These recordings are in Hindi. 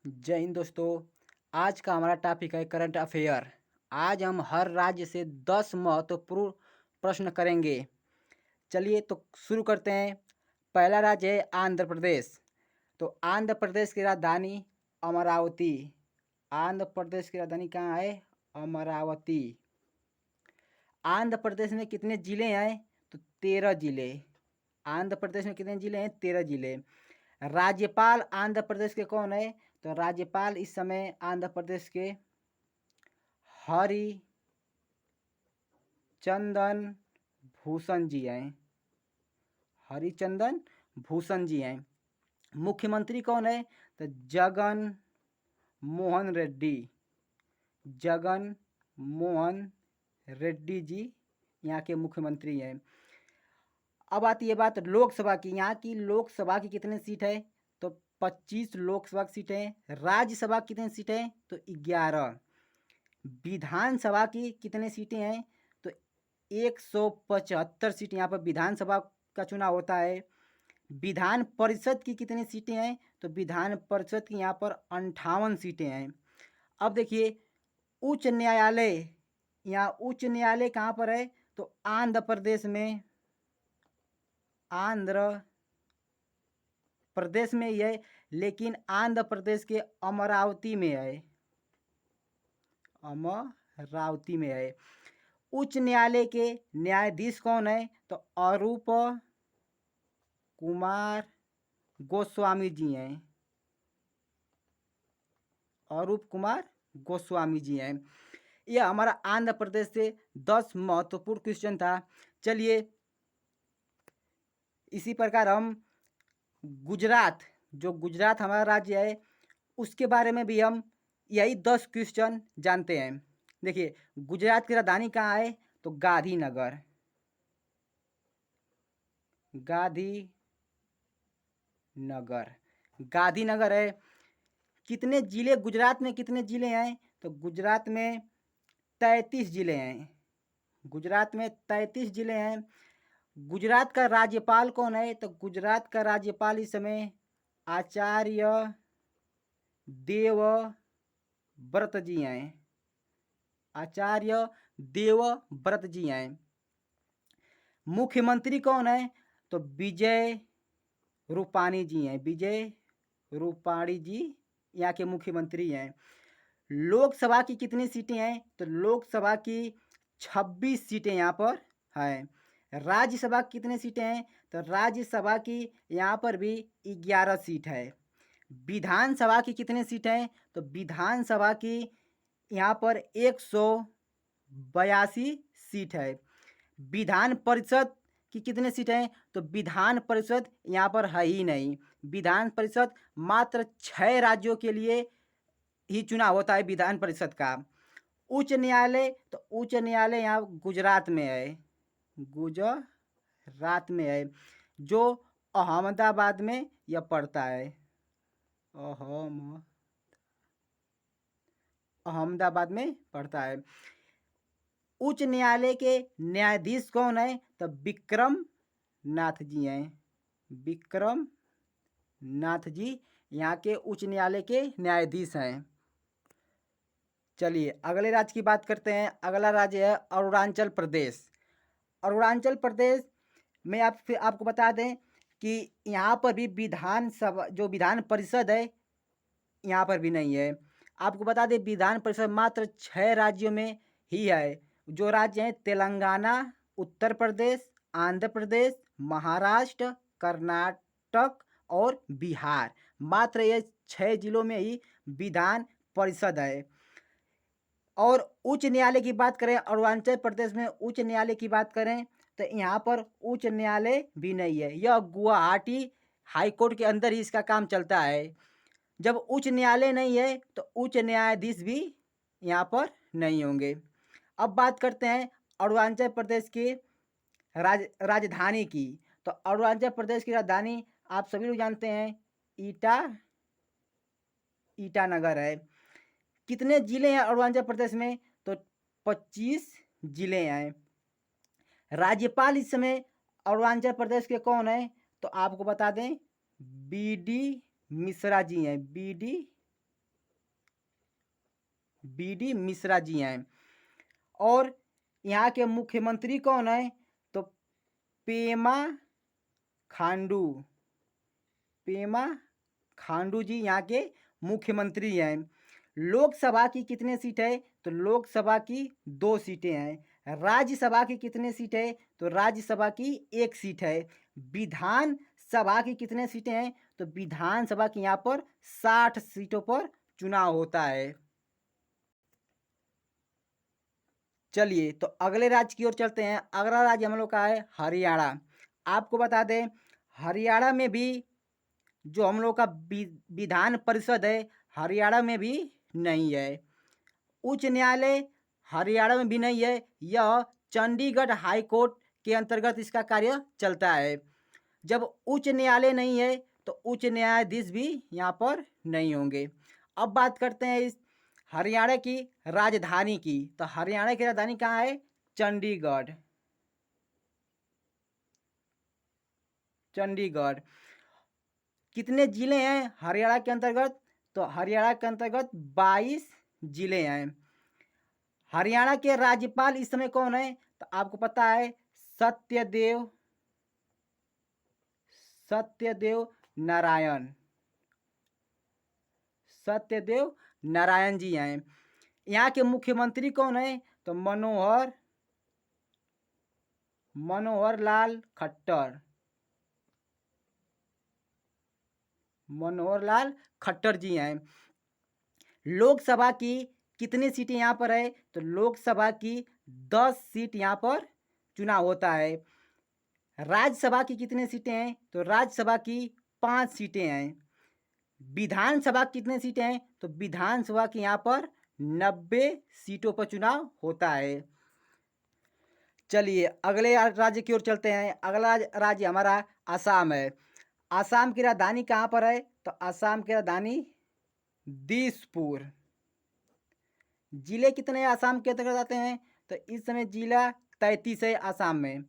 जय हिंद दोस्तों। आज का हमारा टॉपिक है करंट अफेयर। आज हम हर राज्य से 10 महत्वपूर्ण प्रश्न करेंगे। चलिए तो शुरू करते हैं। पहला राज्य है आंध्र प्रदेश। तो आंध्र प्रदेश की राजधानी अमरावती। आंध्र प्रदेश की राजधानी कहाँ है? अमरावती। आंध्र प्रदेश में कितने ज़िले हैं? तो 13 ज़िले। आंध्र प्रदेश में कितने ज़िले हैं? 13 ज़िले। राज्यपाल आंध्र प्रदेश के कौन है? तो राज्यपाल इस समय आंध्र प्रदेश के हरिचंदन भूषण जी हैं। हरिचंदन भूषण जी हैं। मुख्यमंत्री कौन है? तो जगन मोहन रेड्डी। जगन मोहन रेड्डी जी यहाँ के मुख्यमंत्री हैं। अब आती है बात लोकसभा की। यहाँ की लोकसभा की कितनी सीट है? तो 25 लोकसभा की सीट है। राज्यसभा की कितनी सीट है? तो 11। विधानसभा की कितनी सीटें हैं? तो 175 सीट यहाँ पर विधानसभा का चुनाव होता है। विधान परिषद की कितनी सीटें हैं? तो विधान परिषद की यहाँ पर 58 सीटें हैं। अब देखिए उच्च न्यायालय। यहाँ उच्च न्यायालय कहाँ पर है? तो आंध्र प्रदेश में। आंध्र प्रदेश में ही है, लेकिन आंध्र प्रदेश के अमरावती में है। अमरावती में है। उच्च न्यायालय के न्यायाधीश कौन है? तो अरूप कुमार गोस्वामी जी हैं। अरूप कुमार गोस्वामी जी हैं। यह हमारा आंध्र प्रदेश से 10 महत्वपूर्ण क्वेश्चन था। चलिए इसी प्रकार हम गुजरात, जो गुजरात हमारा राज्य है, उसके बारे में भी हम यही 10 क्वेश्चन जानते हैं। देखिए गुजरात की राजधानी कहाँ है? तो गांधीनगर। गांधीनगर। गांधीनगर है। कितने जिले गुजरात में कितने जिले हैं? तो गुजरात में 33 जिले हैं। गुजरात में 33 जिले हैं। गुजरात का राज्यपाल कौन है? तो गुजरात का राज्यपाल इस समय आचार्य देवव्रत जी हैं। आचार्य देवव्रत जी हैं। मुख्यमंत्री कौन है? तो विजय रूपाणी जी हैं। विजय रूपाणी जी यहाँ के मुख्यमंत्री हैं। लोकसभा की कितनी सीटें हैं? तो लोकसभा की 26 सीटें यहाँ पर हैं। राज्यसभा की कितनी सीटें हैं? तो राज्यसभा की यहाँ पर भी 11 सीट है। विधानसभा की कितनी सीट हैं? तो विधानसभा की यहाँ पर 182 सीट है। विधान परिषद की कितनी सीट हैं? तो विधान परिषद यहाँ पर है ही नहीं। विधान परिषद मात्र 6 राज्यों के लिए ही चुनाव होता है विधान परिषद का। उच्च न्यायालय, तो उच्च न्यायालय यहाँ गुजरात में है। गुजरात में है, जो अहमदाबाद में यह पड़ता है। अहमदाबाद में पड़ता है। उच्च न्यायालय के न्यायाधीश कौन है? तो विक्रम नाथ जी हैं। विक्रम नाथ जी यहाँ के उच्च न्यायालय के न्यायाधीश हैं। चलिए अगले राज्य की बात करते हैं। अगला राज्य है अरुणाचल प्रदेश। अरुणाचल प्रदेश में आपको बता दें कि यहाँ पर भी विधानसभा, जो विधान परिषद है, यहाँ पर भी नहीं है। आपको बता दें विधान परिषद मात्र 6 राज्यों में ही है। जो राज्य हैं तेलंगाना, उत्तर प्रदेश, आंध्र प्रदेश, महाराष्ट्र, कर्नाटक और बिहार। मात्र ये 6 जिलों में ही विधान परिषद है। और उच्च न्यायालय की बात करें, अरुणाचल प्रदेश में उच्च न्यायालय की बात करें तो यहाँ पर उच्च न्यायालय भी नहीं है। यह गुवाहाटी हाईकोर्ट के अंदर ही इसका काम चलता है। जब उच्च न्यायालय नहीं है तो उच्च न्यायाधीश भी यहाँ पर नहीं होंगे। अब बात करते हैं अरुणाचल प्रदेश की राजधानी की। तो अरुणाचल प्रदेश की राजधानी आप सभी लोग जानते हैं ईटानगर है। कितने जिले हैं अरुणाचल प्रदेश में? तो 25 जिले हैं। राज्यपाल इस समय अरुणाचल प्रदेश के कौन है? तो आपको बता दें बी डी मिश्रा जी हैं। B D BD Mishra ji हैं। और यहाँ के मुख्यमंत्री कौन है? तो पेमा खांडू, पेमा खांडू जी यहाँ के मुख्यमंत्री हैं। लोकसभा की कितने सीट है? तो लोकसभा की 2 सीटें हैं। राज्यसभा की कितने सीट है? तो राज्यसभा की 1 सीट है। विधान सभा की कितने सीटें हैं? तो विधानसभा की यहाँ पर 60 सीटों पर चुनाव होता है। चलिए तो अगले राज्य की ओर चलते हैं। अगला राज्य हम लोग का है हरियाणा। आपको बता दें हरियाणा में भी जो हम लोग का विधान परिषद है हरियाणा में भी नहीं है। उच्च न्यायालय हरियाणा में भी नहीं है। यह चंडीगढ़ हाई कोर्ट के अंतर्गत इसका कार्य चलता है। जब उच्च न्यायालय नहीं है तो उच्च न्यायाधीश भी यहाँ पर नहीं होंगे। अब बात करते हैं इस हरियाणा की राजधानी की। तो हरियाणा की राजधानी कहाँ है? चंडीगढ़। चंडीगढ़। कितने जिले हैं हरियाणा के अंतर्गत? तो हरियाणा के अंतर्गत 22 जिले हैं। हरियाणा के राज्यपाल इस समय कौन है? तो आपको पता है सत्यदेव, सत्यदेव नारायण, सत्यदेव नारायण जी हैं। यहाँ के मुख्यमंत्री कौन है? तो मनोहर, मनोहर लाल खट्टर, मनोहर लाल खट्टर जी हैं। लोकसभा की कितनी सीटें यहाँ पर है? तो लोकसभा की 10 सीट यहाँ पर चुनाव होता है। राज्यसभा की कितनी सीटें हैं? तो राज्यसभा की 5 सीटें हैं। विधानसभा की कितनी सीटें हैं? तो विधानसभा की यहाँ पर 90 सीटों पर चुनाव होता है। चलिए अगले राज्य की ओर चलते हैं। अगला राज्य हमारा आसाम है। आसाम की राजधानी कहाँ पर है? तो आसाम की राजधानी दिसपुर। जिले कितने आसाम के अंतर्गत आते हैं? तो इस समय जिला 33 है आसाम में।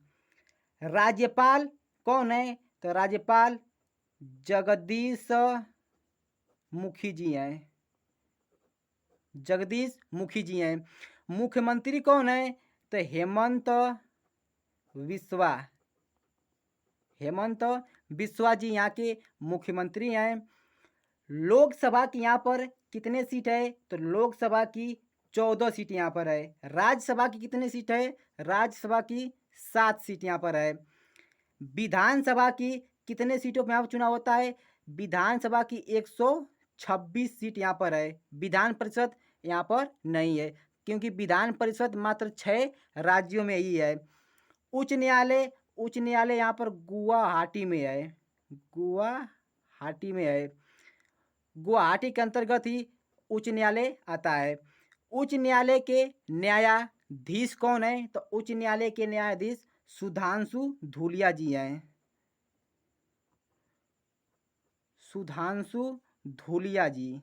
राज्यपाल कौन है? तो राज्यपाल जगदीश मुखी जी हैं, जगदीश मुखी जी हैं। मुख्यमंत्री कौन है? तो हेमंत बिस्वा, हेमंत बिस्वा जी यहाँ के मुख्यमंत्री हैं। लोकसभा की यहाँ पर कितने सीट है? तो लोकसभा की 14 सीट यहाँ पर है। राज्यसभा की कितनी सीट है? राज्यसभा की 7 सीट यहाँ पर है। विधानसभा की कितने सीटों पर यहाँ पर चुनाव होता है? विधानसभा की 126 सीट यहाँ पर है। विधान परिषद यहाँ पर नहीं है क्योंकि विधान परिषद मात्र 6 राज्यों में ही है। उच्च न्यायालय, उच्च न्यायालय यहाँ पर गुवाहाटी में है, गुवाहाटी में है। गुवाहाटी के अंतर्गत ही उच्च न्यायालय आता है। उच्च न्यायालय के न्यायाधीश कौन है? तो उच्च न्यायालय के न्यायाधीश सुधांशु धूलिया जी हैं, सुधांशु धूलिया जी,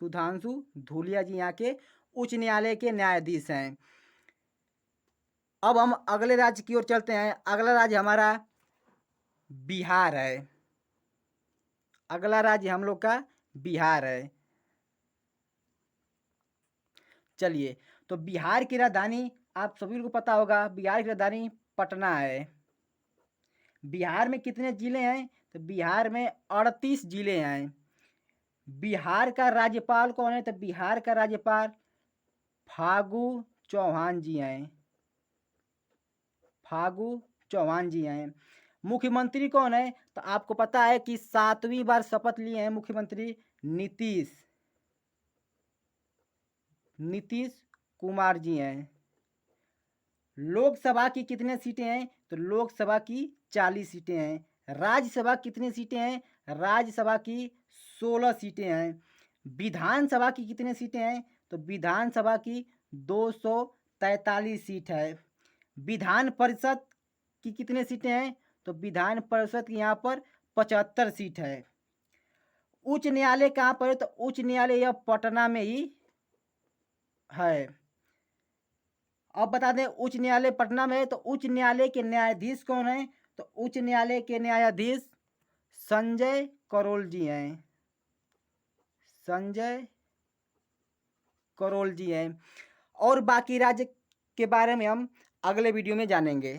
सुधांशु धूलिया जी यहाँ के उच्च न्यायालय के न्यायाधीश हैं। अब हम अगले राज्य की ओर चलते हैं। अगला राज्य हमारा बिहार है। अगला राज्य हम लोग का बिहार है। चलिए तो बिहार की राजधानी आप सभी को पता होगा, बिहार की राजधानी पटना है। बिहार में कितने जिले हैं? तो बिहार में 38 जिले हैं। बिहार का राज्यपाल कौन है? तो बिहार का राज्यपाल फागू चौहान जी हैं, फागू चौहान जी हैं। मुख्यमंत्री कौन है? तो आपको पता है कि 7वीं बार शपथ लिए हैं मुख्यमंत्री नीतीश, नीतीश कुमार जी हैं। लोकसभा की कितने सीटें हैं? तो लोकसभा की 40 सीटें हैं। राज्यसभा कितनी सीटें हैं? राज्यसभा की 16 सीटें हैं। विधानसभा की कितनी सीटें हैं? तो विधानसभा की 243 सीट है। विधान परिषद की कितने सीटें हैं? तो विधान परिषद की यहाँ पर 75 सीट है। उच्च न्यायालय कहाँ पर है? तो उच्च न्यायालय यह पटना में ही है। अब बता दें उच्च न्यायालय पटना में है। तो उच्च न्यायालय के न्यायाधीश कौन है? तो उच्च न्यायालय के न्यायाधीश संजय करोल जी हैं, संजय करोल जी हैं। और बाकी राज्य के बारे में हम अगले वीडियो में जानेंगे।